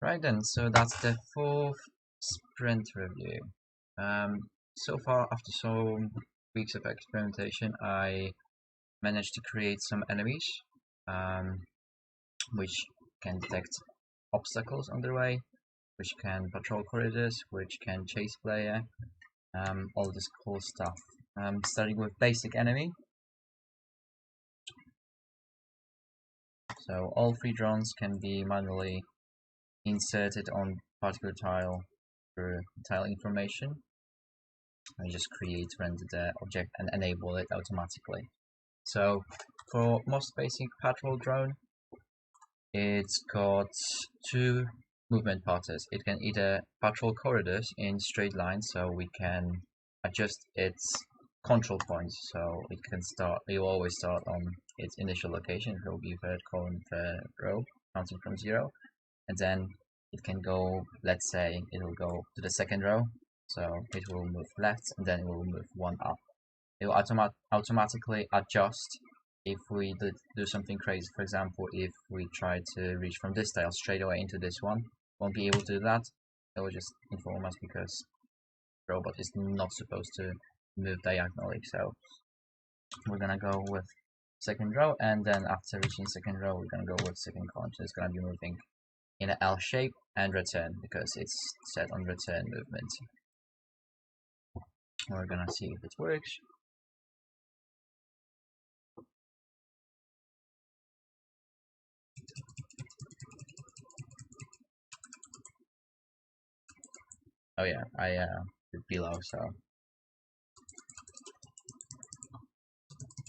Right then, so that's the fourth sprint review. So far, after some weeks of experimentation, I managed to create some enemies, um, which can detect obstacles on their way, which can patrol corridors, which can chase player, all this cool stuff. Starting with basic enemy. So all three drones can be manually inserted on particular tile through tile information. I just create, render the object and enable it automatically. So for most basic patrol drone, it's got two movement patterns. It can either patrol corridors in straight lines, so we can adjust its control points. So it will always start on its initial location. It will be third column, third row, counting from 0, and then it can go, let's say it will go to the second row, so it will move left and then it will move one up. It will automatically adjust if we do something crazy. For example, if we try to reach from this tile straight away into this one, won't be able to do that. It will just inform us because the robot is not supposed to move diagonally. So we're gonna go with second row, and then after reaching second row, we're gonna go with second column. So it's gonna be moving in an L shape and return because it's set on return movement. We're gonna see if it works. Oh yeah, I did below, so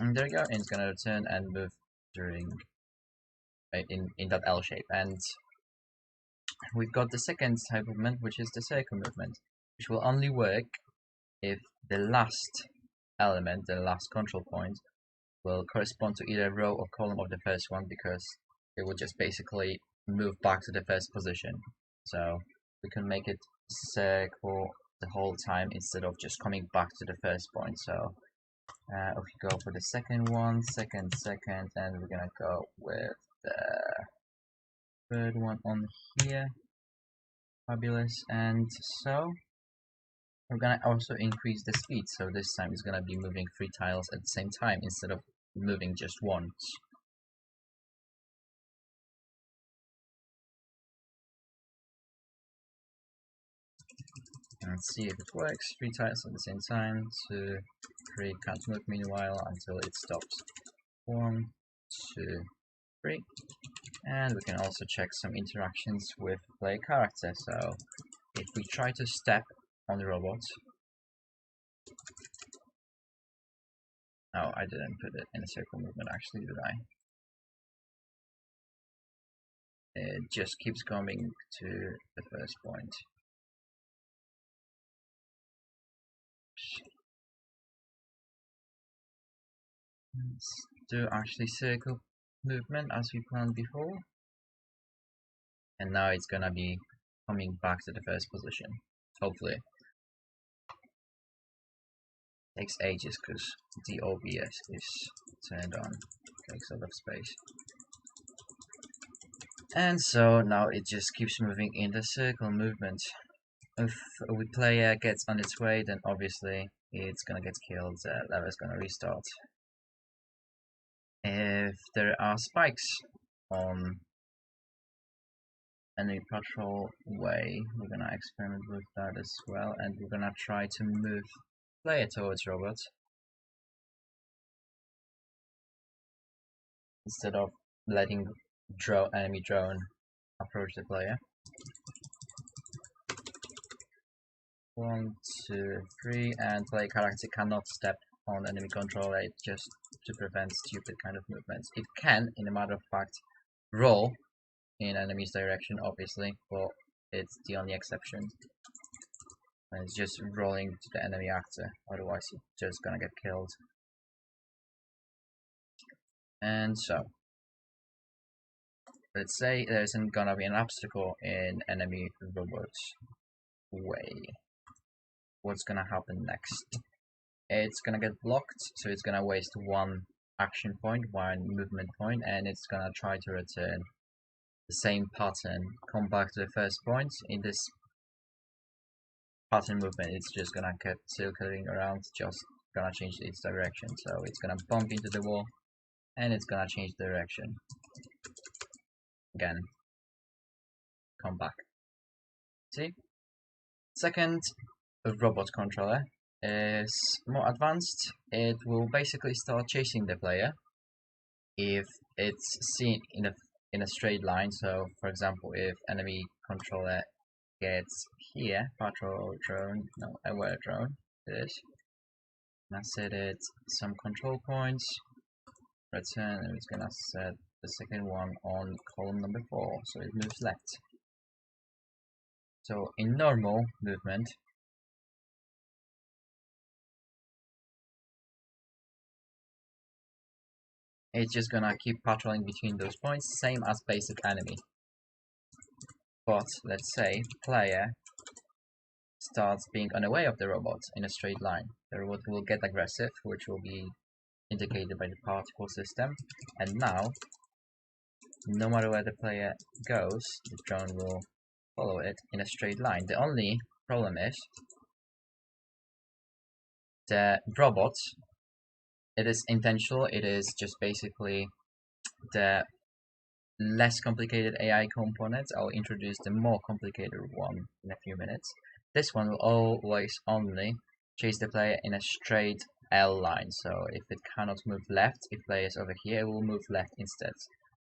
and there you go. And it's gonna return and move during in that L shape. And we've got the second type of movement, which is the circle movement, which will only work if the last element, the last control point, will correspond to either row or column of the first one, because it will just basically move back to the first position. So we can make it circle the whole time instead of just coming back to the first point. So if we go for the second one, second, and we're gonna go with the third one on here. Fabulous. And so we're gonna also increase the speed, so this time it's gonna be moving 3 tiles at the same time instead of moving just once. Let's see if it works. 3 tiles at the same time. 2, 3, can't move meanwhile until it stops. 1, 2, 3. And we can also check some interactions with player character. So if we try to step on the robot. Oh, I didn't put it in a circle movement actually, did I? It just keeps coming to the first point. Let's do actually circle movement as we planned before. And now it's gonna be coming back to the first position. Hopefully. Takes ages because the OBS is turned on. Takes a lot of space. And so now it just keeps moving in the circle movement. If a player gets on its way, then obviously it's gonna get killed, the level's gonna restart. If there are spikes on enemy patrol way, we're gonna experiment with that as well, and we're gonna try to move player towards robot instead of letting enemy drone approach the player. 1, 2, 3, and player character cannot step on enemy controller, it just to prevent stupid kind of movements. It can, in a matter of fact, roll in enemy's direction, obviously, but it's the only exception. And it's just rolling to the enemy actor, otherwise it's just gonna get killed. And so, let's say there isn't gonna be an obstacle in enemy robot's way. What's gonna happen next? It's gonna get blocked, so it's gonna waste 1 action point, 1 movement point, and it's gonna try to return the same pattern, come back to the first point. In this pattern movement, it's just gonna keep circling around, just gonna change its direction. So it's gonna bump into the wall, and it's gonna change direction. Again, come back. See? Second, a robot controller is more advanced. It will basically start chasing the player if it's seen in a straight line. So, for example, if enemy controller gets here, patrol drone, no, aware drone, this, and I set it some control points, return, and it's gonna set the second one on column number 4, so it moves left. So in normal movement, it's just gonna keep patrolling between those points, same as basic enemy. But let's say player starts being unaware of the robot in a straight line. The robot will get aggressive, which will be indicated by the particle system, and now, no matter where the player goes, the drone will follow it in a straight line. The only problem is the robot, it is intentional, it is just basically the less complicated AI components. I'll introduce the more complicated one in a few minutes. This one will always only chase the player in a straight L line, so if it cannot move left, if player is over here, it will move left instead.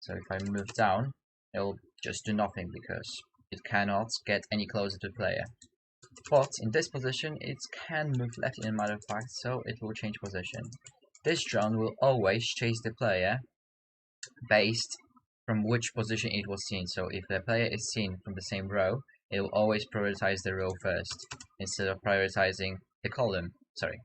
So if I move down, it will just do nothing because it cannot get any closer to player. But in this position, it can move left in a matter of fact, so it will change position. This drone will always chase the player based from which position it was seen. So if the player is seen from the same row, it will always prioritize the row first, instead of prioritizing the column. Sorry,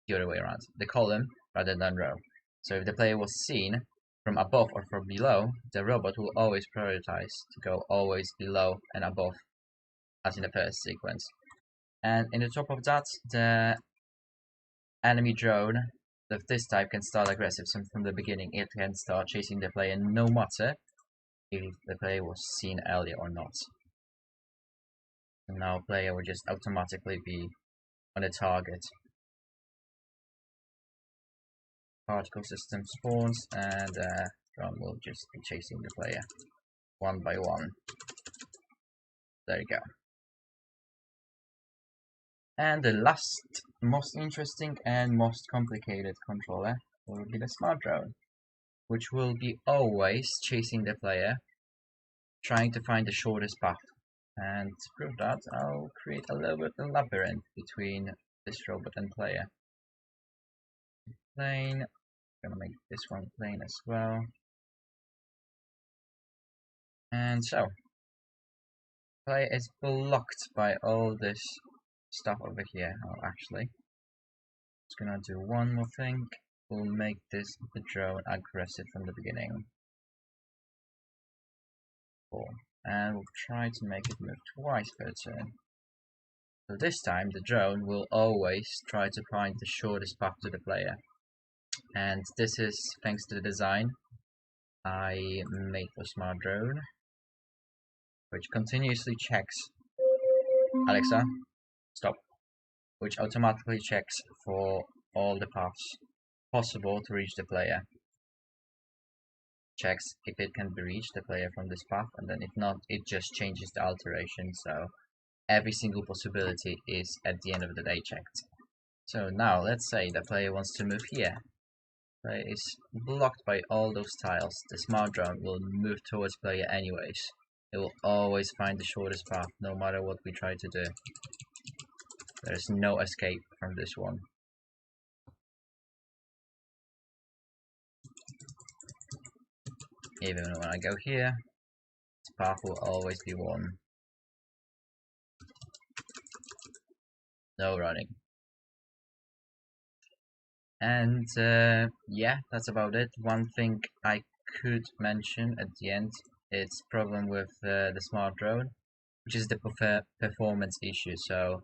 the other way around. The column rather than row. So if the player was seen from above or from below, the robot will always prioritize to go always below and above, as in the first sequence. And in the top of that, the enemy drone of this type can start aggressive. So from the beginning, it can start chasing the player no matter if the player was seen earlier or not. And now player will just automatically be on a target. Particle system spawns, and drone will just be chasing the player one by one. There you go. And the last, most interesting and most complicated controller will be the smart drone, which will be always chasing the player, trying to find the shortest path. And to prove that, I'll create a little bit of a labyrinth between this robot and player. Plane, gonna make this one plain as well. And so, player is blocked by all this stuff over here. Oh, actually, just gonna do one more thing. We'll make this the drone aggressive from the beginning. Cool. And we'll try to make it move twice per turn. So this time the drone will always try to find the shortest path to the player. And this is thanks to the design I made for Smart Drone, which continuously checks, Alexa, stop, which automatically checks for all the paths possible to reach the player. Checks if it can be reached, the player, from this path, and then if not, it just changes the alteration, so every single possibility is at the end of the day checked. So now let's say the player wants to move here. Player is blocked by all those tiles. The smart drone will move towards player anyways. It will always find the shortest path, no matter what we try to do. There's no escape from this one. Even when I go here, this path will always be one. No running. And yeah, that's about it. One thing I could mention at the end, it's problem with the smart drone, which is the performance issue. So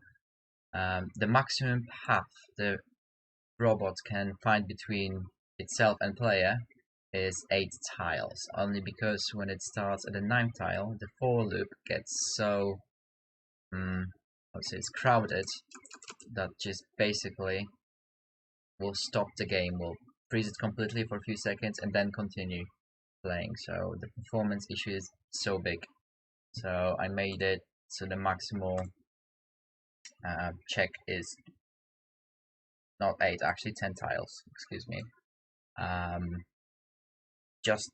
the maximum path the robot can find between itself and player is 8 tiles, only because when it starts at the 9th tile, the for loop gets so it's crowded that just basically will stop the game, will freeze it completely for a few seconds and then continue playing. So the performance issue is so big. So I made it so the maximal check is not 8, actually 10 tiles, excuse me. I'm just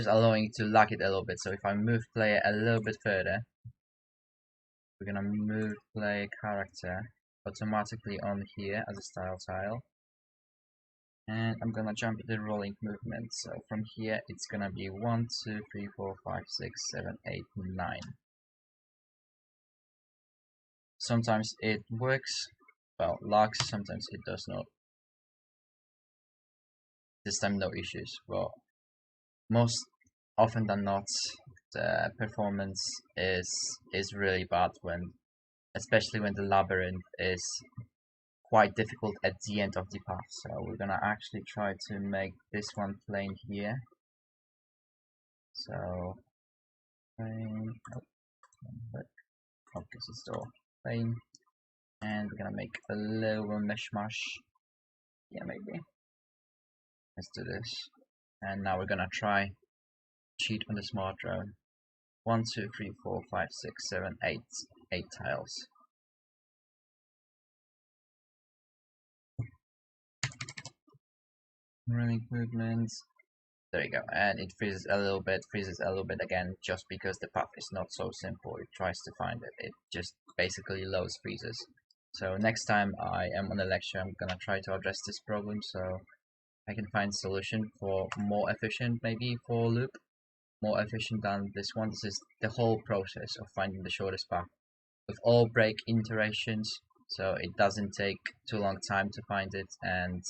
allowing it to lag it a little bit. So if I move player a little bit further, we're gonna move player character automatically on here as a style tile. And I'm gonna jump the rolling movement. So from here it's gonna be 1, 2, 3, 4, 5, 6, 7, 8, 9. Sometimes it works, well, lags, sometimes it does not. This time no issues, but most often than not the performance is really bad when, especially when the labyrinth is quite difficult at the end of the path. So we're gonna actually try to make this one plain here. So plain, this is still plain, and we're gonna make a little mishmash. Yeah, maybe. Let's do this. And now we're gonna try cheat on the smart drone. 1, 2, 3, 4, 5, 6, 7, 8. 8 tiles. Running movements. There you go, and it freezes a little bit again, just because the path is not so simple. It tries to find it. It just basically loads freezes. So next time I am on a lecture, I'm gonna try to address this problem so I can find a solution for more efficient, maybe for loop, more efficient than this one. This is the whole process of finding the shortest path with all break iterations, so it doesn't take too long time to find it, and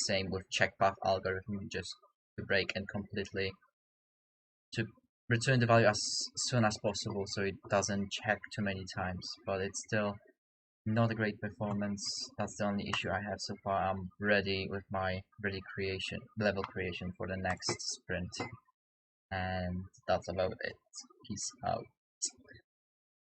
same with check path algorithm, just to break and completely to return the value as soon as possible so it doesn't check too many times. But it's still not a great performance. That's the only issue I have so far. I'm ready with my level creation for the next sprint, and that's about it. Peace out.